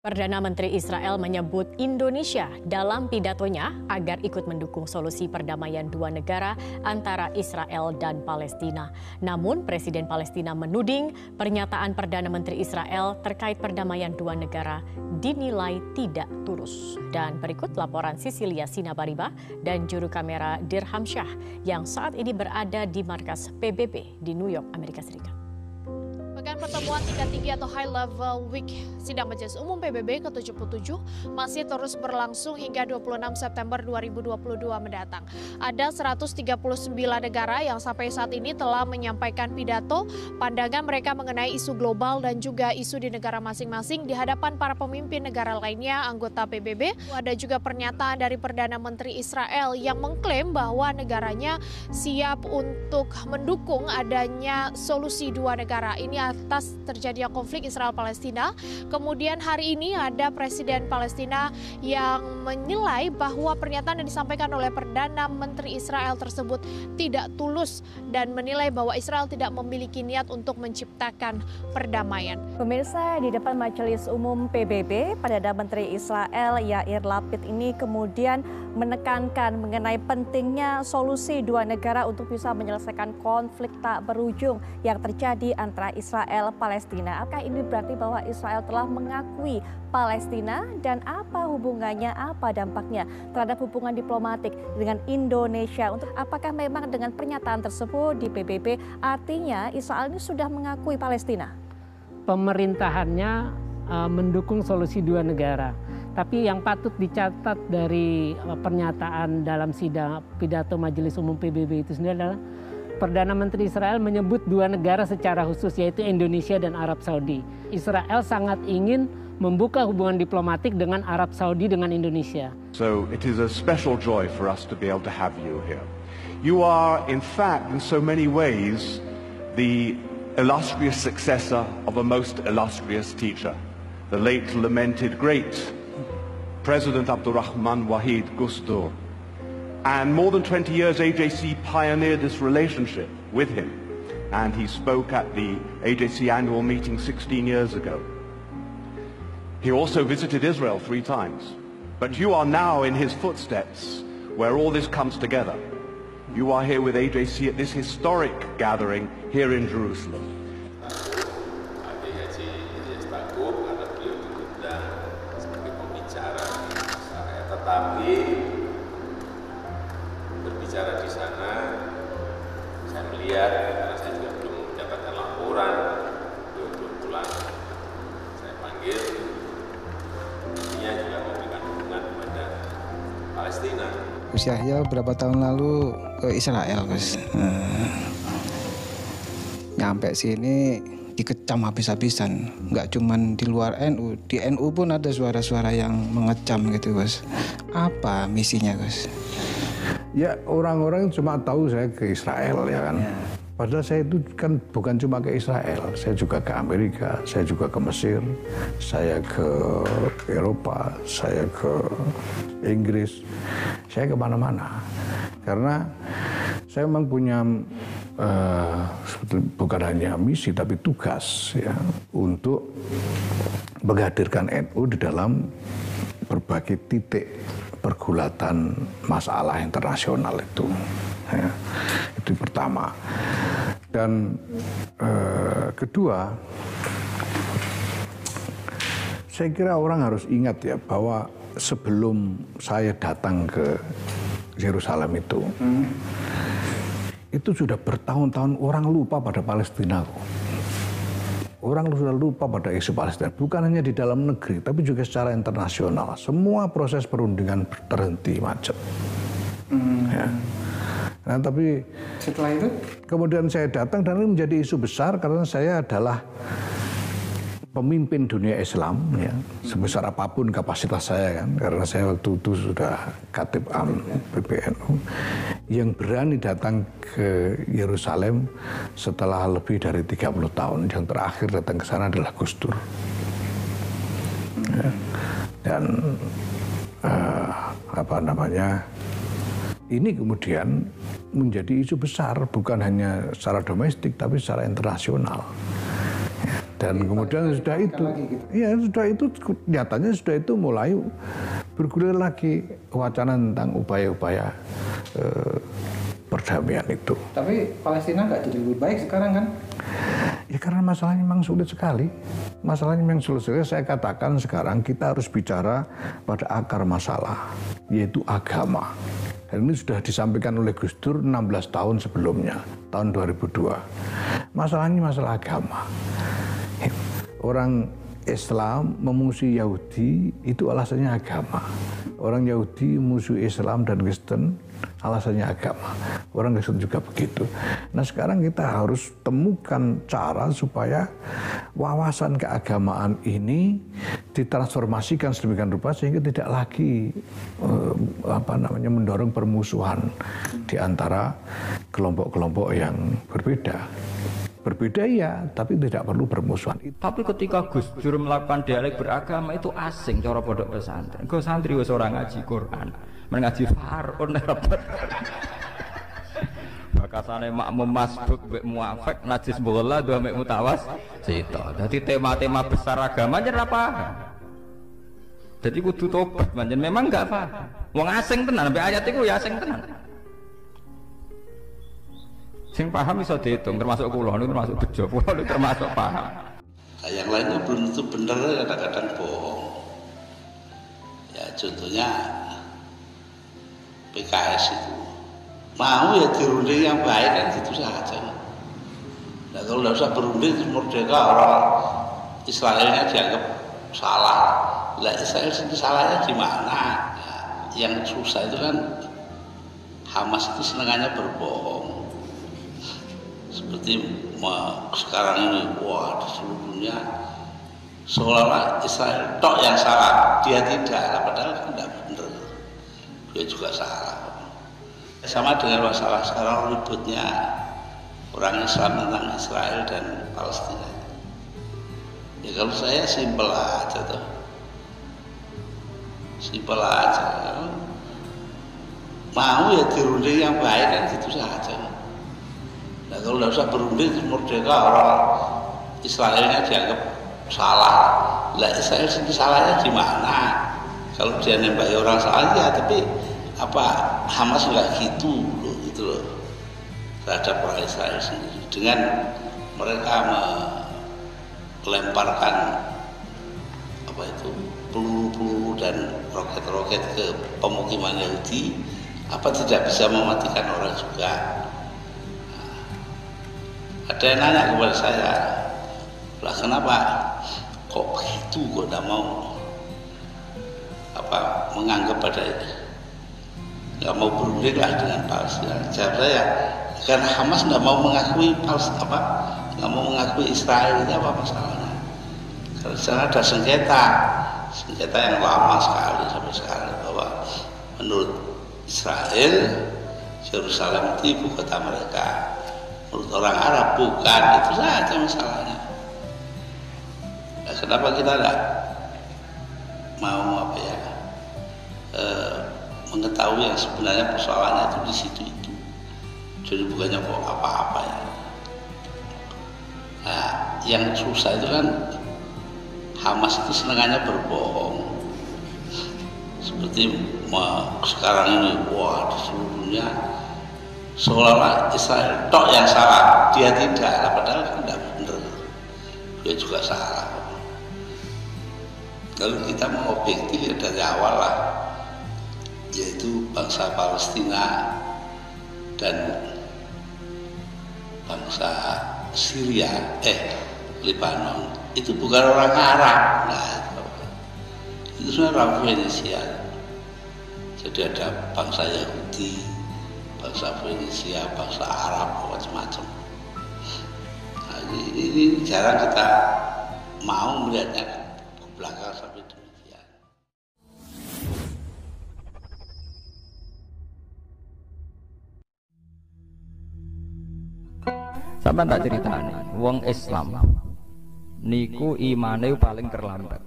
Perdana Menteri Israel menyebut Indonesia dalam pidatonya agar ikut mendukung solusi perdamaian dua negara antara Israel dan Palestina. Namun Presiden Palestina menuding pernyataan Perdana Menteri Israel terkait perdamaian dua negara dinilai tidak tulus. Dan berikut laporan Sisilia Sinabariba dan juru kamera Dirham Shah yang saat ini berada di markas PBB di New York, Amerika Serikat. Pekan pertemuan tingkat tinggi atau High Level Week Sidang Majelis Umum PBB ke-77 masih terus berlangsung hingga 26 September 2022 mendatang. Ada 139 negara yang sampai saat ini telah menyampaikan pidato pandangan mereka mengenai isu global dan juga isu di negara masing-masing di hadapan para pemimpin negara lainnya anggota PBB. Ada juga pernyataan dari Perdana Menteri Israel yang mengklaim bahwa negaranya siap untuk mendukung adanya solusi dua negara ini atas terjadinya konflik Israel-Palestina. Kemudian hari ini ada Presiden Palestina yang menilai bahwa pernyataan yang disampaikan oleh Perdana Menteri Israel tersebut tidak tulus dan menilai bahwa Israel tidak memiliki niat untuk menciptakan perdamaian. Pemirsa, di depan Majelis Umum PBB, Perdana Menteri Israel Yair Lapid ini kemudian menekankan mengenai pentingnya solusi dua negara untuk bisa menyelesaikan konflik tak berujung yang terjadi antara Israel Palestina. Apakah ini berarti bahwa Israel telah mengakui Palestina dan apa hubungannya, apa dampaknya terhadap hubungan diplomatik dengan Indonesia? Untuk apakah memang dengan pernyataan tersebut di PBB artinya Israel ini sudah mengakui Palestina? Pemerintahannya mendukung solusi dua negara. Tapi yang patut dicatat dari pernyataan dalam sidang pidato Majelis Umum PBB itu sendiri adalah Perdana Menteri Israel menyebut dua negara secara khusus, yaitu Indonesia dan Arab Saudi. Israel sangat ingin membuka hubungan diplomatik dengan Arab Saudi dengan Indonesia. So it is a special joy for us to be able to have you here. You are, in fact, in so many ways, the illustrious successor of a most illustrious teacher, the late lamented great President Abdurrahman Wahid Gusdur. And more than 20 years, AJC pioneered this relationship with him. And he spoke at the AJC annual meeting 16 years ago. He also visited Israel 3 times. But you are now in his footsteps, where all this comes together. You are here with AJC at this historic gathering here in Jerusalem. Tetapi berbicara di sana, saya melihat karena saya juga belum mendapatkan laporan untuk pulang. Saya panggil, dia juga memberikan dukungan kepada Palestina. Usianya berapa tahun lalu ke Israel, Gus. Nyampe sini dikecam habis-habisan, nggak cuman di luar NU, di NU pun ada suara-suara yang mengecam gitu, Gus. Apa misinya, Gus? Ya, orang-orang cuma tahu saya ke Israel, ya kan. Padahal saya itu kan bukan cuma ke Israel, saya juga ke Amerika, saya juga ke Mesir, saya ke Eropa, saya ke Inggris, saya kemana-mana. Karena saya memang punya bukan hanya misi tapi tugas ya untuk menghadirkan NU di dalam berbagai titik pergulatan masalah internasional itu. Ya, itu pertama. Dan kedua, saya kira orang harus ingat ya bahwa sebelum saya datang ke Yerusalem itu sudah bertahun-tahun orang lupa pada Palestina. Orang sudah lupa pada isu Palestina, bukan hanya di dalam negeri, tapi juga secara internasional. Semua proses perundingan terhenti, macet. Ya. Nah, tapi setelah itu, kemudian saya datang dan ini menjadi isu besar karena saya adalah pemimpin dunia Islam, ya, sebesar apapun kapasitas saya kan, karena saya waktu itu sudah Khatib Am PBNU, yang berani datang ke Yerusalem setelah lebih dari 30 tahun. Yang terakhir datang ke sana adalah Gus Dur. Ya. Dan ini kemudian menjadi isu besar, bukan hanya secara domestik tapi secara internasional. Dan kemudian sudah itu, ya sudah itu nyatanya sudah itu mulai bergulir lagi wacana tentang upaya-upaya perdamaian itu. Tapi Palestina nggak jadi lebih baik sekarang kan? Ya karena masalahnya memang sulit sekali. Masalahnya memang sulit sekali. Saya katakan sekarang kita harus bicara pada akar masalah, yaitu agama. Dan ini sudah disampaikan oleh Gus Dur 16 tahun sebelumnya, tahun 2002. Masalahnya masalah agama. Orang Islam memusuhi Yahudi itu alasannya agama. Orang Yahudi memusuhi Islam dan Kristen alasannya agama. Orang Kristen juga begitu. Nah sekarang kita harus temukan cara supaya wawasan keagamaan ini ditransformasikan sedemikian rupa sehingga tidak lagi mendorong permusuhan di antara kelompok-kelompok yang berbeda. Berbeda ya, tapi tidak perlu bermusuhan. Tapi ketika Gus Dur melakukan dialek beragama itu asing cara pondok pesantren. Gus santri wis ora ngaji Quran, mengaji Faraun repot. Bakasane makmum masbuk mbek muafik najis bola dua mbek mutawas cita. Dadi tema-tema besar agama jan ora paham. Jadi kudu tobat, manjen memang enggak paham. Wong asing tenan mbek ayat iku ya asing tenan. Sing paham bisa dihitung, termasuk kula niku termasuk bejo, kula niku termasuk paham. Nah, yang lainnya belum tentu benar, kadang-kadang bohong. Ya contohnya PKS itu mau ya dirunding yang baik kan itu saja. Nah kalau tidak usah berunding merdeka orang Israelnya dianggap salah. Lah Israel sendiri salahnya di mana? Nah, yang susah itu kan Hamas itu senangannya berbohong. Seperti sekarang ini, wah di seluruh dunia seolah-olah Israel tok yang salah, dia tidak, padahal kan tidak benar, dia juga salah. Sama dengan masalah sekarang ributnya orang Islam tentang Israel dan Palestina. Ya kalau saya simpel aja tuh, simpel aja. Mau ya dirunding yang baik kan itu saja. Nah kalau tidak usah berunding merdeka orang Israelnya dianggap salah. Lah Israel sendiri salahnya di mana? Kalau dia nembaki orang salah ya, tapi apa Hamas enggak gitu loh, gitu loh terhadap orang Israel sendiri. Dengan mereka melemparkan apa itu peluru-peluru dan roket-roket ke pemukiman Yahudi, apa tidak bisa mematikan orang juga? Ada yang nanya kepada saya, lah kenapa kok begitu, kok tidak mau menganggap pada nggak mau berunding lah dengan Palestina? Jawab saya, karena Hamas nggak mau mengakui nggak mau mengakui Israel, itu apa masalahnya? Karena di sana ada sengketa yang lama sekali sampai sekarang, bahwa menurut Israel Yerusalem itu ibu kota mereka. Menurut orang Arab bukan, itu saja masalahnya. Nah, kenapa kita tidak mau mengetahui yang sebenarnya persoalannya itu di situ itu. Jadi bukannya kok apa-apa ya. Nah, yang susah itu kan Hamas itu senangannya berbohong. Seperti sekarang ini, wah di seluruh dunia seolah-olah Israel tok yang salah, dia tidak, padahal kan tidak benar, dia juga salah. Kalau kita mau objektif ya dari awal lah, yaitu bangsa Palestina dan bangsa Syria, Lebanon, itu bukan orang Arab, nah, itu sebenarnya orang Indonesia. Jadi ada bangsa Yahudi, bangsa Indonesia, bangsa Arab, macam-macam. Nah, ini jarang kita mau melihatnya ke belakang sampai demikian. Sampai tak ceritane, wong Islam niku imane paling terlambat.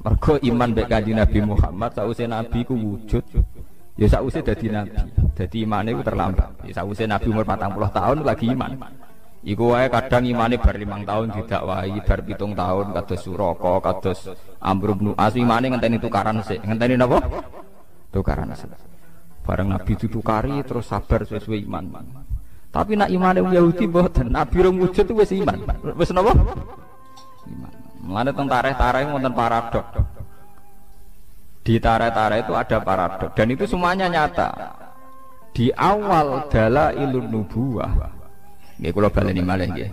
Mergo iman mbek Kanjeng Nabi Muhammad sausé Nabi ku wujud, ya sausé dadi nabi. Dadi imane ku terlambat. Ya sausé Nabi umur 40 tahun lagi iman. Iku wae kadang imane bar 5 tahun didakwahi, bar 7 tahun kados Suraka, kados Amr bin As imane ngenteni tukaran sik. Ngenteni napa? Tukaran sik. Bareng Nabi ditukari terus sabar sesuai iman. Tapi nak imane Yahudi mboten, Nabi rong wujud wis iman. Wis napa? Iman. Mulane teng tarikh-tarikh wonten paradok. Di tarikh-tarikh itu ada paradok dan itu semuanya nyata. Di awal dalailun nubuwah. Nggih kula baleni malih nggih.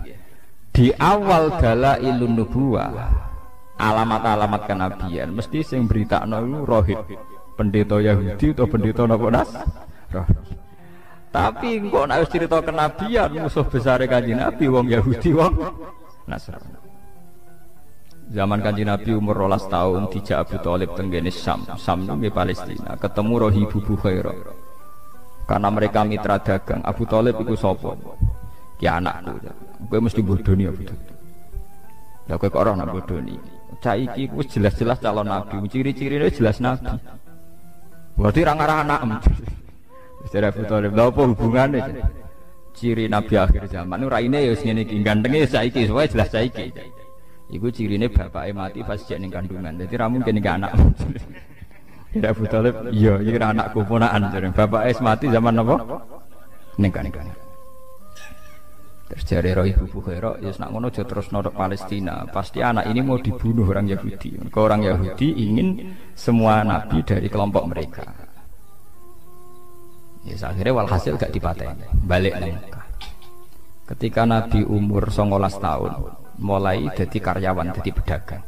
Di awal dalailun nubuwah, alamat-alamat kenabian mesti sing beritakno iku rohib, pendeta Yahudi atau pendeta napa Nas? Tapi kok nek cerita kenabian musuh besar Kanjeng Nabi wong Yahudi wong Nasrani. Zaman Kanjeng Nabi umur 12 tahun dijak Abu Thalib tenggene Syam nggih Palestina, ketemu Rohibu Bukhairah. Karena mereka mitra dagang, Abu Thalib iku sapa? Ki anakku. Kowe mesti bodoni Abu Thalib. Lah kowe kok ora nak bodoni. Cah iki wis jelas-jelas calon nabi, ciri-cirine jelas nabi. Berarti ra ngarah anak. Secara Abu Thalib, lha apa hubungane? Ciri nabi akhir zaman raine ya wis ngene iki, gantenge saiki, wae jelas saiki. Iku cirine bapake mati pas jek ning kandungan. Dadi ra mungkin iki anak. Kira Abu Thalib, iya iki anakku ponakan jare. Bapake mati zaman apa? Ning kandungan. Terus jare Ibu Bukhairah, ya nak ngono aja terus nodok Palestina. Pasti anak ini mau dibunuh orang Yahudi. Orang Yahudi ingin semua nabi dari kelompok mereka. Ya akhirnya walhasil gak dipateni. Balik nang Mekah. Ketika Nabi umur 19 tahun, mulai jadi karyawan, jadi pedagang.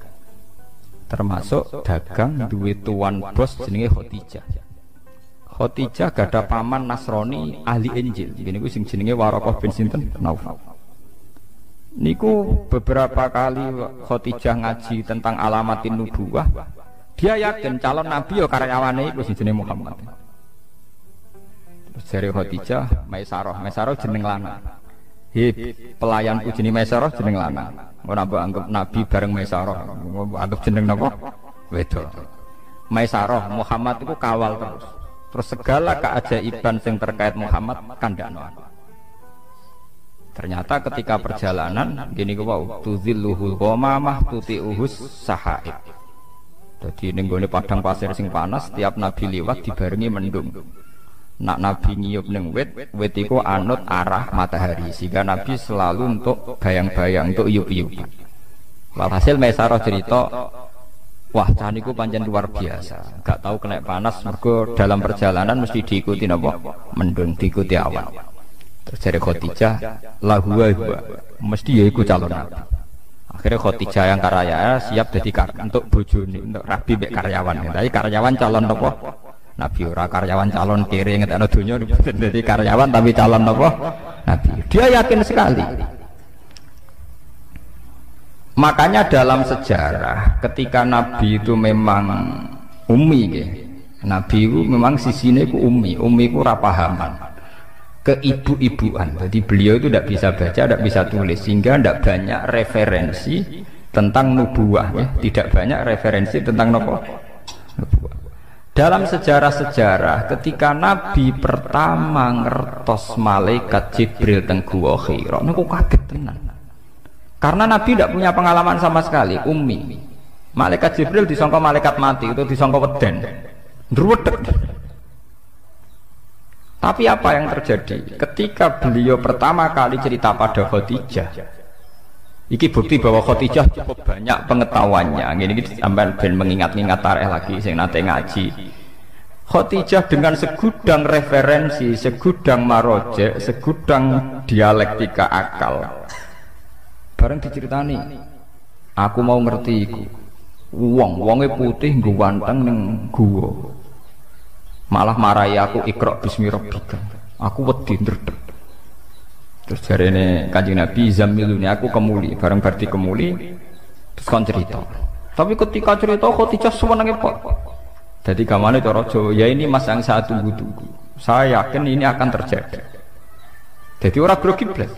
Termasuk dagang duwe tuan bos jenenge Khadijah. Khadijah gada paman Nasrani ahli Injil. Niku sing jenenge Waraqah bin sinten Naufal. Niku beberapa kali Khadijah ngaji tentang alamatin nubuwah. Dia yakin calon nabi ya karyawane iku sing jenenge Muhammad. Terus jare Khadijah, Maisarah jeneng lanang. Pelayanku jenenge Maisarah jeneng lanang. Ora mbok anggap nabi bareng Maisarah. Anggap jeneng napa? Wedok. Maisarah Muhammad iku kawal terus. Terus segala keajaiban yang terkait Muhammad kandhakno. Ternyata ketika perjalanan gini wow, tuzilluhul ghamamah tuti'uhus sahaib. Jadi ning gone padang pasir sing panas, setiap nabi liwat dibarengi mendung. Nak nabi ngiyup ning wit iku anut arah matahari sehingga nabi selalu untuk bayang-bayang untuk iyup-iyup. Walhasil Maisarah cerita, wah cah niku pancen luar biasa. Gak tahu kena panas mergo dalam perjalanan mesti diikuti napa? Mendung, diikuti awan. Terus jare Khadijah, huwa mesti ya iku calon nabi. Akhirnya Khadijah yang karya siap jadi untuk bojone, untuk rabi mek karyawan. Tapi karyawan calon napa? Nabi ora karyawan calon kiri ngetekno donya dadi karyawan tapi calon napa? Nabi. Dia yakin sekali. Makanya dalam sejarah ketika Nabi itu memang ummi ya. Nabi itu memang sisine ku ummi ku ora pahaman. Keibu-ibuan. Jadi beliau itu tidak bisa baca, tidak bisa tulis sehingga tidak banyak referensi tentang nubuwah ya. Tidak banyak referensi tentang nubuwah. Dalam sejarah-sejarah ketika Nabi pertama ngertos malaikat Jibril teng Gua Hira niku kaget tenan. Karena Nabi tidak punya pengalaman sama sekali, ummi. Malaikat Jibril disangka malaikat mati, itu disangka weden. Ndruwedeg. Tapi apa yang terjadi? Ketika beliau pertama kali cerita pada Khadijah, iki bukti bahwa Khadijah cukup banyak pengetahuannya. Gini sampai ben mengingat-ingat tarikh lagi sing nate ngaji. Khadijah dengan segudang referensi, segudang marojek, segudang dialektika akal. Bareng diceritani, aku mau ngerti iku. Wonge putih nggo wanteng ning guwa. Malah marahi aku Iqra bismi rabbika. Aku wedi ndredeg. Terus jarene Kanjeng Nabi zamiluni aku kemuli, bareng berarti kemuli terus kon cerita. Tapi ketika cerita Khadijah sewenenge pot. Jadi gamane cara Jawa, ya ini mas yang saya tunggu-tunggu. Saya yakin ini akan terjadi. Jadi orang grogi blas.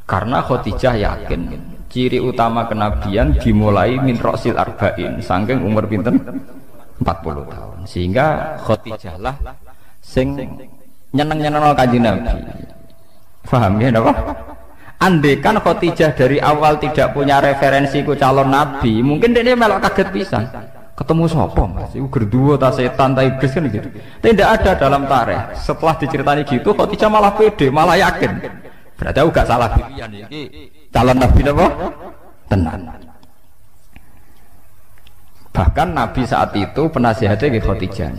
Karena Khadijah yakin ciri utama kenabian dimulai min rosil arba'in saking umur pinten 40 tahun. Sehingga Khadijah lah sing nyeneng-nyeneng Kanjeng Nabi. Paham ya napa? Andekan Khadijah dari awal tidak punya referensi ku calon nabi, mungkin dia melok kaget pisan. Ketemu sapa Mas? Iku gerduwo ta setan ta iblis kan gitu. Tidak ada dalam tarikh. Setelah diceritani gitu Khadijah malah pede, malah yakin. Berarti aku gak salah pilihan iki calon nabi napa? Tenan. Bahkan Nabi saat itu penasihatnya ke Khadijah.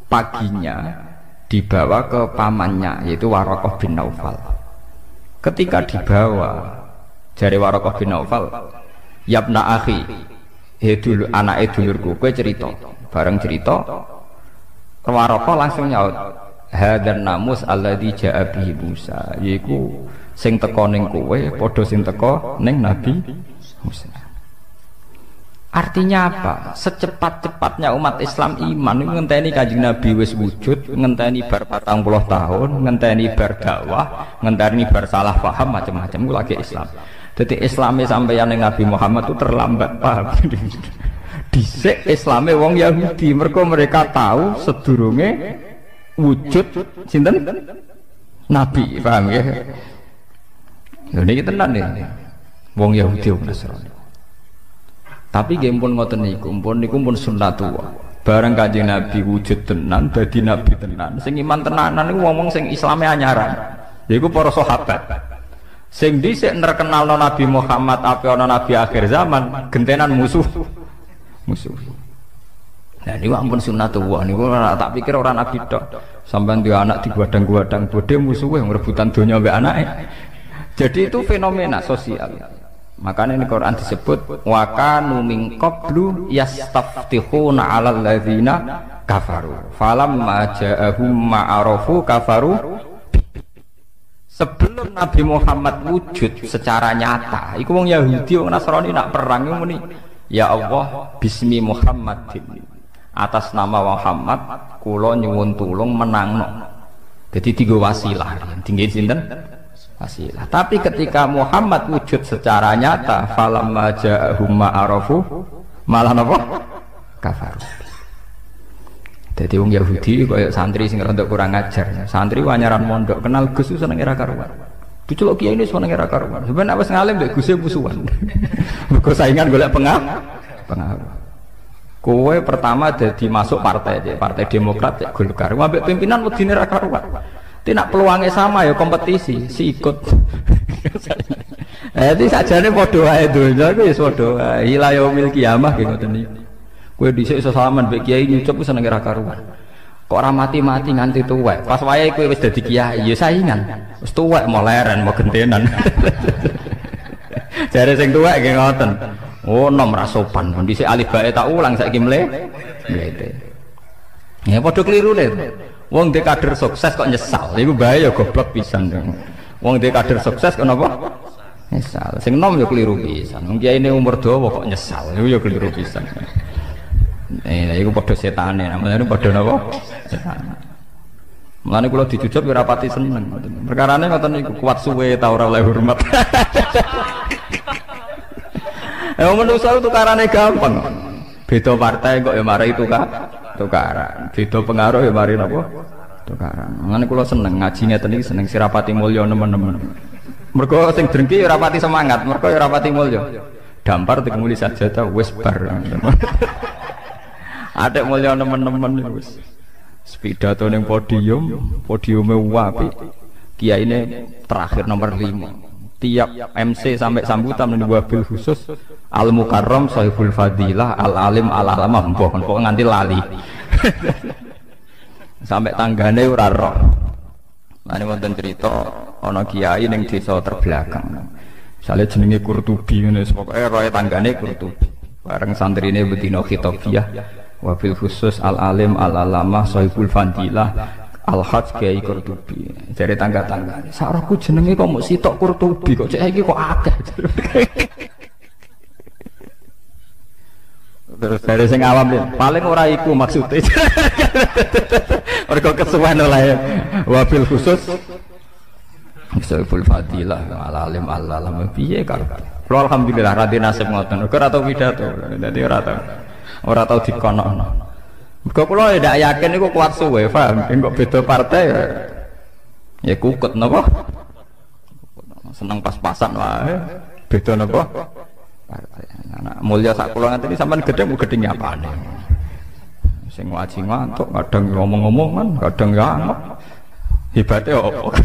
Paginya dibawa ke pamannya yaitu Waraqah bin Naufal. Ketika dibawa jari Waraqah bin Naufal, "Yabna akhi, dulu anake dulurku, kowe cerita." Bareng cerita, Waraqah langsung nyaut, "Hadzal namus alladzi ja'a bihi Musa." Yaiku sing teko ning kowe padha sing teko ning Nabi Musa. Artinya apa? Secepat-cepatnya umat Islam iman ngenteni Kanjeng Nabi wis wujud, ngenteni bar 40 tahun, ngenteni bar dakwah, ngenteni bar salah paham macam-macam ku lagi Islam. Jadi Islamnya sampeyan ning Nabi Muhammad itu terlambat paham. Dhisik Islame wong Yahudi, mereka tahu sedurunge wujud sinten? Nabi, paham ya? Lha niki tenan nih. Wong Yahudi wong Nasrani. Tapi nggih pun ngoten niku, pun sunnatullah. Bareng Kanjeng Nabi wujud tenan, dadi nabi tenan. Sing iman tenanan niku wong-wong sing Islame anyaran. Yaiku para sahabat. Sing dhisik nerkenalno Nabi Muhammad ape ana nabi akhir zaman, gentenan musuh. Nah niku ampun sunnatullah niku tak pikir ora nabi tok. Sampeyan duwe anak digadang-gadang bodhe musuhe ngrebutan donya mbek anake. Jadi itu fenomena sosial. Makanya ini Quran disebut wa kanu min qablu yastaftihuna 'alal ladzina kafaru falamma ja'ahum ma'arafu kafaru. Sebelum Nabi Muhammad wujud secara nyata iku wong Yahudi wong Nasrani nak perang muni ya Allah bismi Muhammadin, atas nama Muhammad kula nyuwun tulung menangno. Jadi tiga wasilah tinggi sinten wasilah. Tapi ketika Muhammad wujud secara nyata falamma ja'ahum ma'arafu malah napa kafar. Jadi wong Yahudi kaya santri sing rada kurang ajar. Santri wanyaran mondok kenal Gus seneng ora karuan. Diceluk kiai ini seneng ora karuan. Sampeyan wis ngalim mbek Gus musuhan. Mergo saingan golek pengaruh. Kowe pertama jadi masuk partai Demokrat cek Golkar. Ambek pimpinan wedine ora karuan. Tidak peluangnya sama ya kompetisi, si ikut. Jadi sajane padha wae donya iku wis padha wae. Ila yaumil qiyamah nggih ngoten niku. Kowe dhisik iso salaman mbek kiai nyucup wis seneng ra karuan. Kok ora mati-mati nganti tuwek. Pas wayahe kowe wis dadi kiai ya saingan. Wis tuwek mau leren mau gentenan. Jare sing tuwek nggih ngoten. Oh nom ra sopan. Dhisik alif bae tak ulang saiki mlete. Ya padha klirune. Wong dhe kader sukses kok nyesal, iku bahaya goblok pisan. Wong dhe kader sukses kok napa? Nyesal. Sing nom ya keliru pisan. Wong kiai ini umur dawa kok nyesal, iku ya keliru pisan. Iku padha setane, namane padha napa? Setan. Mulane kula dijujuk ora pati seneng. Perkarane ngoten niku kuat suwe ta ora oleh hormat. Manusa tukarane gampang. Beda partai kok ya mari tukaran. Beda pengaruh ya mari napa? Tukaran. Mangane kula seneng ngaji ngeten iki seneng sirapati mulya nemen-nemen. Mergo sing drengki ya rapati semangat, mergo ya rapati mulya. Dampar digemuli sajadah wis bar. Adek mulya nemen-nemen wis. Pidato ning podiume apik. Kiyaine terakhir nomor 5. Tiap MC sampai sambutan ning wabil khusus Al Mukarram Sahibul Fadilah Al Alim Al Alamah mbok nganti lali. Sampai tanggane ora roh. Lan wonten cerita ana kiai ning desa terbelakang. Misale jenenge Qurtubi ngene pokoke roe tanggane Qurtubi. Bareng santrine bedina khitabiyah wabil khusus Al Alim Al Alamah Sahibul Fadilah Al-Hajj Kiai Qurtubi. Jare tangga-tangga. Sakroku jenenge kok mok sitok Qurtubi kok cek iki kok akeh. Terus dari sing awam paling ora iku maksude. Mergo kesuwen oleh wabil khusus Sahibul Fadilah Al-Alim Al-Alam piye karo. Kulo alhamdulillah radi nasib ngoten. Ora tau pidato. Dadi ora tau dikonokno. Mergo kula ndak yakin niku kuat suwe, paham? Kok beda partai ya kukut napa? seneng pas-pasan wae. Beda napa? Anak mulya sak kula ngene sampean gedhe mu gedhe nyapane. Sing ngaji ngantuk, kadang ngomong-ngomong kan, kadang ya anggap. Hebate opo?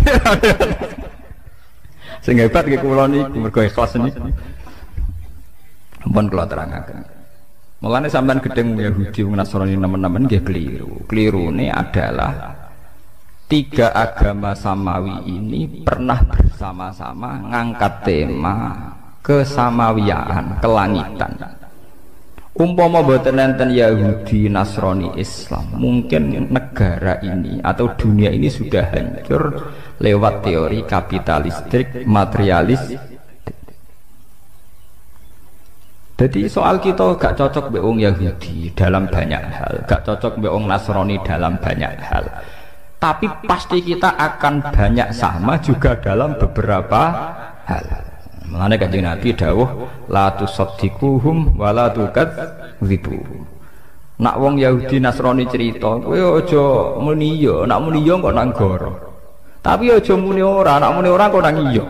Sing hebat nggih kula niku mergo ikhlas niku. Ampun kula terangaken. Mulane sampean gedeng Yahudi wong Nasrani nemen-nemen nggih keliru. Kelirune adalah tiga agama samawi ini pernah bersama-sama ngangkat tema kesamawiyaan, kelangitan. Umpama boten enten Yahudi, Nasrani, Islam, mungkin negara ini atau dunia ini sudah hancur lewat teori kapitalistik, materialis. Jadi soal kita gak cocok mbek wong Yahudi dalam banyak hal, gak cocok mbek wong Nasrani dalam banyak hal. Tapi pasti kita akan banyak sama juga dalam beberapa hal. Mengenai Kanjeng Nabi dawuh la tusaddiquhum wa la tukadzibuhum. Nak wong Yahudi Nasrani cerita, kowe aja muni iya, nak muni iya kok nang goro. Tapi aja muni ora, nak muni ora kok nang iya.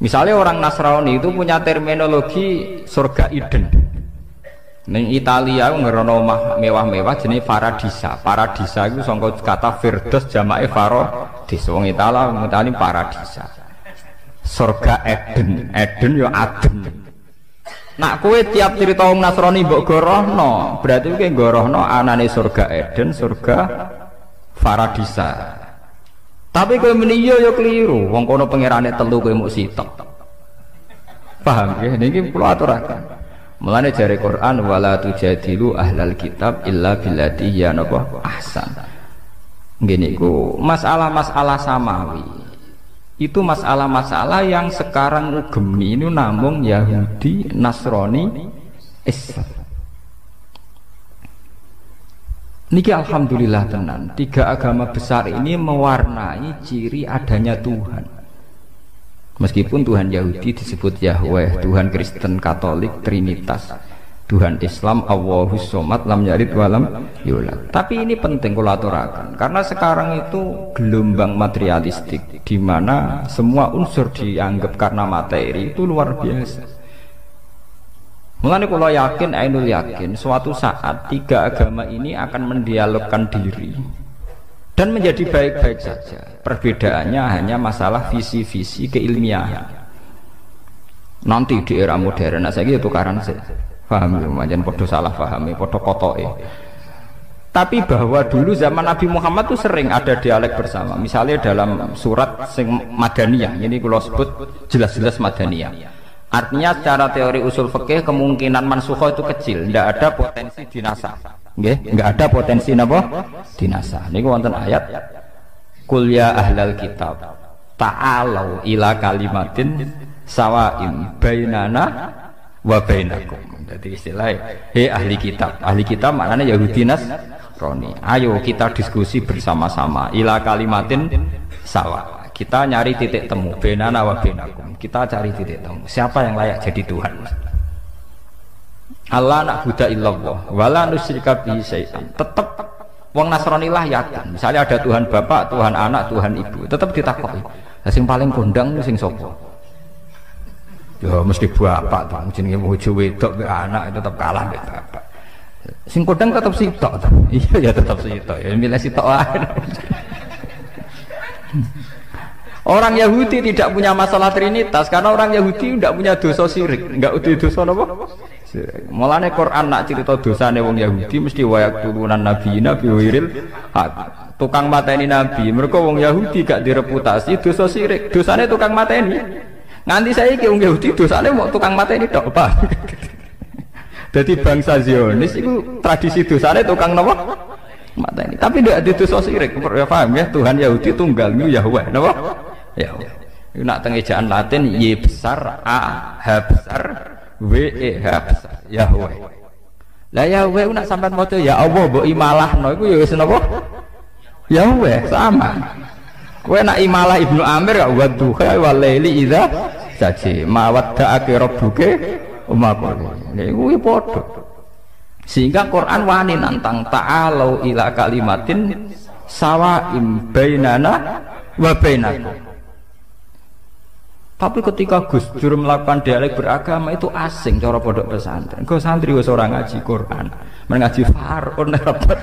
Misalnya orang Nasrani itu punya terminologi surga Eden. Ning Italia ngerono omah mewah-mewah jenenge Paradisa. Paradisa itu sangka kata Firdaus jamake Faradis. Wong Italia ngutani Paradisa. Surga Eden, Eden ya Aden. Nak kowe tiap cerita wong Nasrani mbok gorohno, berarti kowe gorohno anane surga Eden, surga Paradisa. Tapi kowe meni ya keliru, wong kono pangerane telu kowe muk sitok. Paham nggih? Niki kula aturaken. Mulane jare Quran wala tujadilu ahlal kitab illa billati ya napa ahsan. Nggih niku masalah-masalah samawi. Itu masalah-masalah yang sekarang ugemi ini namung Yahudi, Nasrani, Islam. Niki alhamdulillah tenan, tiga agama besar ini mewarnai ciri adanya Tuhan. Meskipun Tuhan Yahudi disebut Yahweh, Tuhan Kristen Katolik Trinitas, Tuhan Islam Allahus Somad lam yalid walam yulad. Tapi ini penting kula aturaken karena sekarang itu gelombang materialistik di mana semua unsur dianggap karena materi itu luar biasa. Mulane kula yakin, ainul yakin suatu saat tiga agama ini akan mendialogkan diri dan menjadi baik-baik saja. Perbedaannya hanya masalah visi-visi keilmiahan. Nanti di era modern saiki tukaran paham ya, macam podo salah pahami, podo kotoke. Tapi bahwa dulu zaman Nabi Muhammad itu sering ada dialek bersama. Misalnya dalam surat sing Madaniyah, ini kalau sebut jelas-jelas Madaniyah. Artinya secara teori usul fikih kemungkinan mansukhoh itu kecil, tidak ada potensi dinasah. Nggak ada potensi napa? Dinasah. Niku wonten ayat Qul ya ahlal kitab ta'alau ila kalimatin sawa'im bainana wa bainakum. Jadi istilahnya hei ahli kitab maknanya Yahudi Nasrani, ayo kita diskusi bersama-sama ila kalimatin sawa, kita nyari titik temu bainana wa bainakum, kita cari titik temu siapa yang layak jadi Tuhan. Allah na'budu illallah wala nusyrika bihi syai'an. Tetap wong Nasrani lah yakin misalnya ada Tuhan Bapak, Tuhan Anak, Tuhan Ibu, tetap ditakoki sing paling kondang sing sapa? Ya mesti bapak tuh, jenenge bojo wedok mek anak itu tetap kalah mek bapak. Sing kodang tetap sitok tuh. Iya ya tetap sitok. Ya milih sitok wae. Orang Yahudi tidak punya masalah Trinitas karena orang Yahudi tidak punya dosa syirik, enggak ada dosa napa? Syirik. Mulane Quran nak cerita dosane wong Yahudi mesti wayak turunan nabi wiril hak. Tukang mateni nabi, mergo wong Yahudi gak direputasi dosa syirik. Dosane tukang mateni. Nganti saya ke wong Yahudi dosane mau tukang mateni tok, Pak. Jadi bangsa Zionis itu tradisi dosane tukang napa? Mateni. Tapi ndak ada dosa syirik. Ya paham ya, Tuhan Yahudi tunggal Yahweh, napa? Yahweh. Iku nak teng ejaan Latin Y besar, A H besar, W E H besar, Yahweh. Lah Yahweh nak sampean maca ya Allah mbok imalahno iku ya wis napa? Yahweh sama. Kowe nak imalah Ibnu Amir gak wa duha wal laili idza saji mawadda'aka rabbuka umaqul. Niku padha. Sehingga Quran wani nantang ta'alau ila kalimatin sawa'im bainana wa bainakum. Tapi ketika Gus Dur melakukan dialek beragama itu asing cara pondok pesantren. Kok santri wis ora ngaji Quran, ngaji Faraun repot.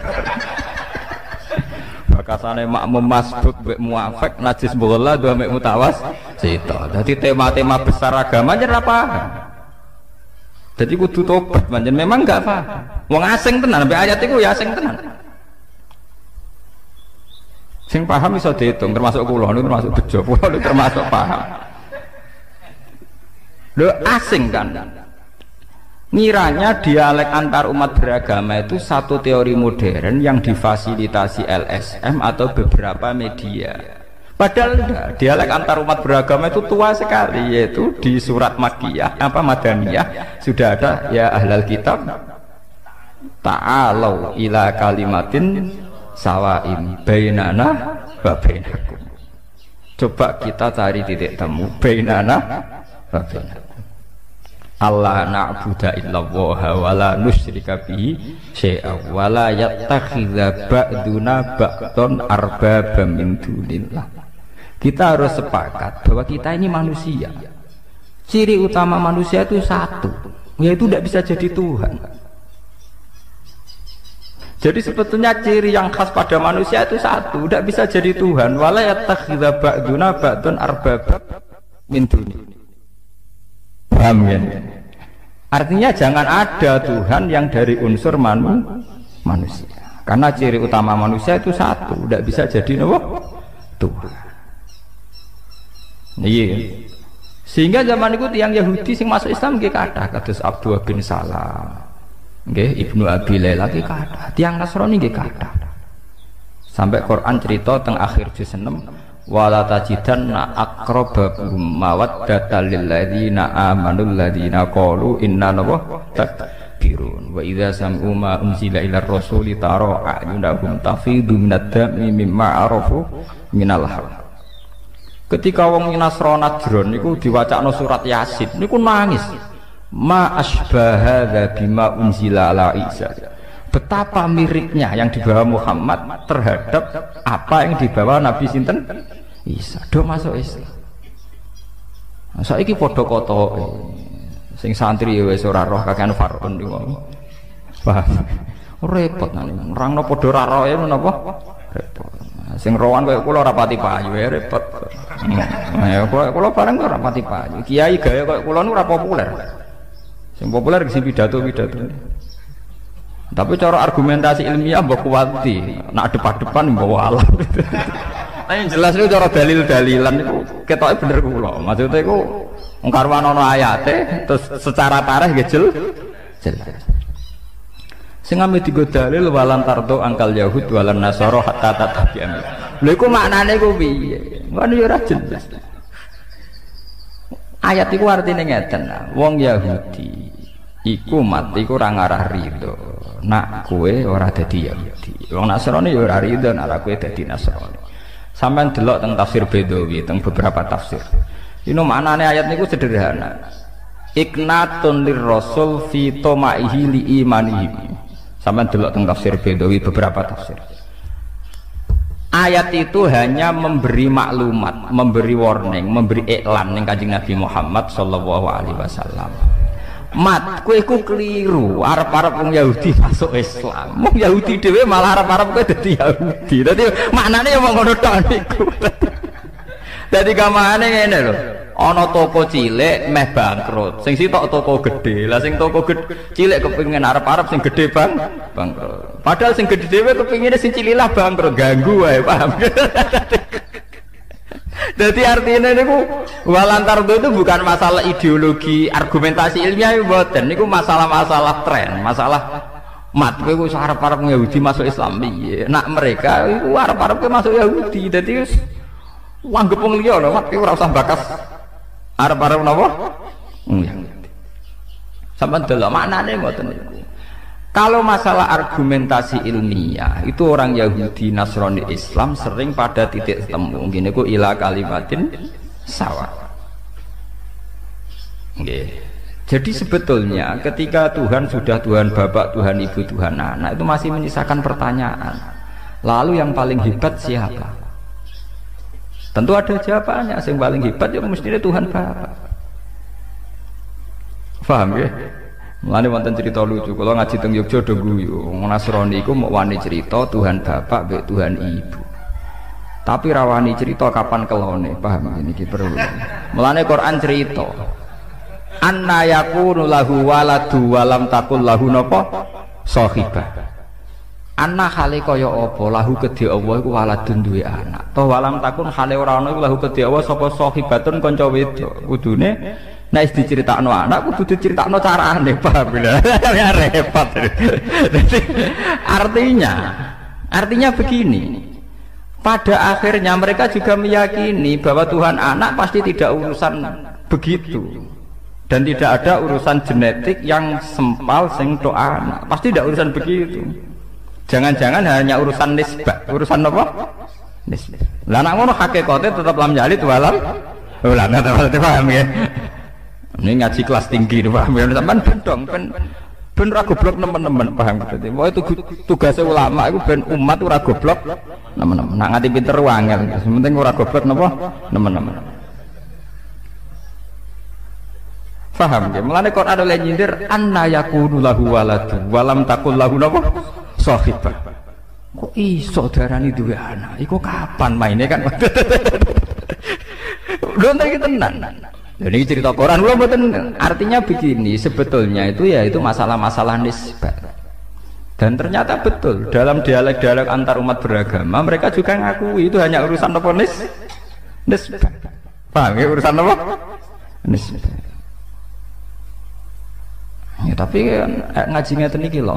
Bakasane makmum masbuk mbek muafek najis bola dua mek mutawas sito. Dadi tema-tema besar agama ora paham. Jadi kudu tobat pancen memang enggak paham. Wong asing tenan sampai ayat iku ya asing tenan. Sing paham iso diitung termasuk kula niku termasuk bejo, kula niku termasuk paham. Lho asing kan. Ngiranya dialek antar umat beragama itu satu teori modern yang difasilitasi LSM atau beberapa media. Padahal enggak, dialek antar umat beragama itu tua sekali, yaitu di surat Makkiyah Madaniyah sudah ada ya ahlal kitab ta'alau ila kalimatin sawain bainana wa bainakum. Coba kita cari titik temu bainana wa bainakum. Allah na'budu illallah wa la nusyrika bihi syai'a wa la yattakhidha ba'duna ba'dun arbaba min dunillah. Kita harus sepakat bahwa kita ini manusia. Ciri utama manusia itu satu, yaitu tidak bisa jadi Tuhan. Jadi sebetulnya ciri yang khas pada manusia itu satu, tidak bisa jadi Tuhan. Wa la yattakhidha ba'duna ba'dun arbaba min dunillah. Paham ya? Artinya jangan ada Tuhan yang dari unsur manusia. Karena ciri utama manusia itu satu, tidak bisa jadi Tuhan. Iya. Sehingga zaman itu tiang Yahudi sing masuk Islam nggih kathah kados Abdullah bin Salam. Nggih, Ibnu Abi Laila nggih kathah. Tiang Nasrani nggih kathah. Sampai Quran cerita teng akhir juz 6 wala tajidanna aqrabahum mawaddatan lil ladzina amanu alladzina qalu inna takbirun wa idza sam'u ma unzila ila rasuli tara a'yunahum tafidu minad dam'i mimma arafu minal haq. Ketika wong Nasrani Najran niku diwacakno surat Yasin niku nangis ma asbaha bima unzila ala Isa. Betapa miripnya yang dibawa Muhammad terhadap apa yang dibawa Nabi sinten Isa. Do masuk Islam. Nah, saiki padha kotoke. Sing santri ya wis ora roh kakean Faraun niku. Paham. Repot nang nerangno padha ora roh ya menapa? Repot. Sing rohan kaya kula ora pati payu ya repot. Ya kula bareng ora pati payu. Kiai gaya kaya kula niku ora populer. Sing populer sing pidato-pidato. Tapi cara argumentasi ilmiah mbok kuwati, nak depan-depan mbok alam. Tapi jelas itu cara dalil-dalilan itu ketoke bener kula. Maksudnya iku wong karwan ana ayate terus secara tarikh nggih jelas. Sing ame digo dalil walan tardo angkal yahud walan nasara hatta tatabi'an. Lha iku maknane iku piye? Ngono ya ora jelas. Ayat iku artine ngeten, wong Yahudi iku mati iku ora ngarah rido. Nak kowe ora dadi Yahudi. Wong Nasrani ya ora rido nek kowe dadi Nasrani. Sampeyan delok teng tafsir Bedawi teng beberapa tafsir. Ini maknane ayat niku sederhana. Iknatun lirrasul fi tomaihi li imanihi. Sampeyan delok teng tafsir Bedawi beberapa tafsir. Ayat itu hanya memberi maklumat, memberi warning, memberi iklan ning Kanjeng Nabi Muhammad sallallahu alaihi wasallam. Mat, kowe iku keliru. Arep-arep wong Yahudi masuk Islam. Wong Yahudi dhewe malah arep-arep kowe dadi Yahudi. Dadi maknane ya wong ngono tok niku. Dadi gamane ngene lho. Ana toko cilik meh bangkrut. Sing sitok toko gede. Lah sing toko cilik kepengin arep-arep sing gede bangkrut. Padahal sing gede dhewe kepengine sing cililah bangkrut, ganggu wae, paham. Jadi artinya niku walantar itu bukan masalah ideologi argumentasi ilmiah mboten niku masalah-masalah tren, masalah mat kowe wis arep-arep Yahudi masuk Islam piye. Nak mereka iku arep-arep masuk Yahudi. Dadi wis anggap wong liya lho, mat kowe ora usah bakas arep-arep napa? Sampeyan delok maknane mboten niku. Kalau masalah argumentasi ilmiah itu orang Yahudi, Nasrani, Islam sering pada titik temu. Gini ku ila kalimatin sawa. Jadi sebetulnya ketika Tuhan sudah Tuhan Bapak, Tuhan Ibu, Tuhan Anak itu masih menyisakan pertanyaan. Lalu yang paling hebat siapa? Tentu ada jawabannya. Yang paling hebat ya mestinya Tuhan Bapa. Paham ya? Mulane wonten cerita lucu. Kalau ngaji teng Yogya do guyu. Nasrani iku mau wani cerita Tuhan Bapak mbek Tuhan Ibu. Tapi rawani cerita kapan kelone. Paham ini ki perlu. Mulane Quran cerita. Anna yakunu lahu waladu walam takul lahu napa sahibah. Anna hale kaya apa lahu kedhe Allah iku waladun duwe anak. Toh walam takun hale ora ana iku lahu kedhe Allah sapa sahibatun kanca wedok. Kudune nek diceritakno anak kudu diceritakno carane, paham ya? Repot. Jadi artinya begini. Pada akhirnya mereka juga meyakini bahwa Tuhan anak pasti tidak urusan begitu. Dan tidak ada urusan genetik yang sempal sing tok anak. Pasti tidak urusan begitu. Jangan-jangan hanya urusan nisbah. Urusan apa? Nisbah. Lah nek ngono hakikate tetap lam yalid walam. Lah nggak paham ya. Ini ngaji kelas tinggi paham ya. Sampean bendong ben ora goblok nemen-nemen paham berarti. Wah itu tugasnya ulama itu ben umat ora goblok nemen-nemen. Nak nganti pinter wangel. Penting ora goblok napa? Nemen-nemen. Paham ya? Mulane Quran oleh nyindir anna yakunu lahu waladu walam takul lahu napa sahibah. Kok iso darani duwe anak? Iku kapan maine kan? Lho iki tenan. Jadi cerita Quran kula mboten artinya begini, sebetulnya itu ya itu masalah-masalah nisbah. Dan ternyata betul dalam dialek-dialek antar umat beragama mereka juga ngakui itu hanya urusan apa nisbah. Paham ya urusan apa? Nisbah. Ya, tapi ngaji ngeten iki lho.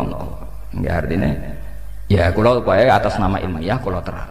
Ya artinya ya kula pokoke atas nama ilmiah kula terang.